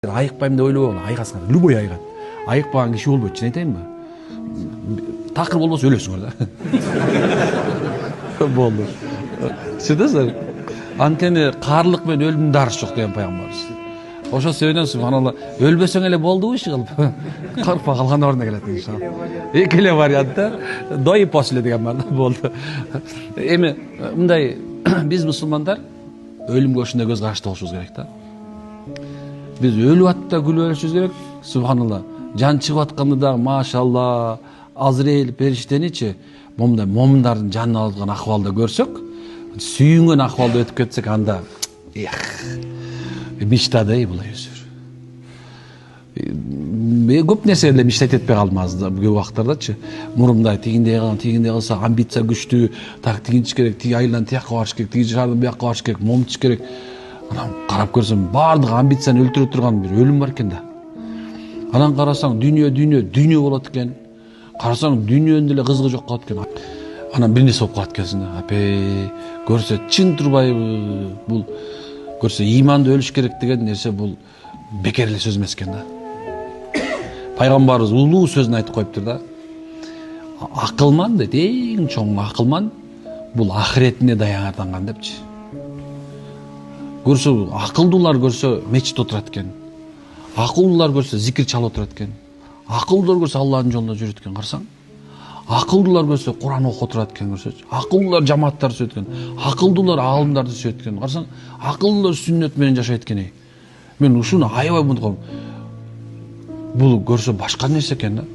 Айыкпайм деп ойлобогула, айыгасың. Любой айыгат. Айыкпаган киши болбойт, чын айтайынбы? Такыр болбосо өлөсүңөр да. Болду. Түшүнөсүңөр? Анткени каарлык менен өлүмдүн дарышы жок деген пайгамбарыбыз. Ошол себептен субханалла, өлбөсөң эле болду иши кылып. Карпа калган ордуна келет иншалла. Эки эле вариантта дой после деген бар да, болду. Эми мындай биз мусулмандар өлүмгө ушундай көз карашта болушубуз керек да. Биз өлүп атта күлүп өлүшүбүз керек. Субханалла. Жан чыгып атканда да машалла Азраил периштеничи момундай момундардын жанын алган акыбалда көрсөк, сүйүнгөн акыбалда өтүп кетсек, анда мечтада булай өзүр. Көп нерсе эле мечтать этпей калдым азыр көп убактардачы. Мурумда тигиндей кылса, амбиция күчтүү, так тигинчи керек, тиги айылдан тияка барыш керек, тиги шаардын бияка барыш керек, момчуш керек. Анан карап көрсөм, баардык амбицияны өлтүрө турган бир өлүм бар экен да. Анан карасаң, дүйнө болот экен. Карасаң, дүйнөнүн деле кызыгы жок калат экен. Анан бир нерсе болуп калат экенсиң да. Апей, көрсө чын турбайбы? Бул көрсө иманды өлүш керек деген нерсе бул бекер эле сөз эмес экен да. Пайгамбарыбыз улуу сөзүн айтып коюптур да. Акылман дейт, эң чоң акылман бул ахиретине даярданган депчи. Көрсө, акылдуулар көрсө мечитте отурат экен. Акылдуулар көрсө зикир чалып отурат экен. Акылдуулар көрсө Аллахтын жолунда жүрөт экен, карасаң. Акылдуулар көрсө Куран окуп отурат экен, көрсөчү. Акылдуулар жамааттарды сүйөт экен. Акылдуулар аалымдарды сүйөт экен. Карасаң, акылдуулар сүннөт менен жашайт экен. Мен ушуну аябай мынтып калдым. Бул көрсө башка нерсе экен да.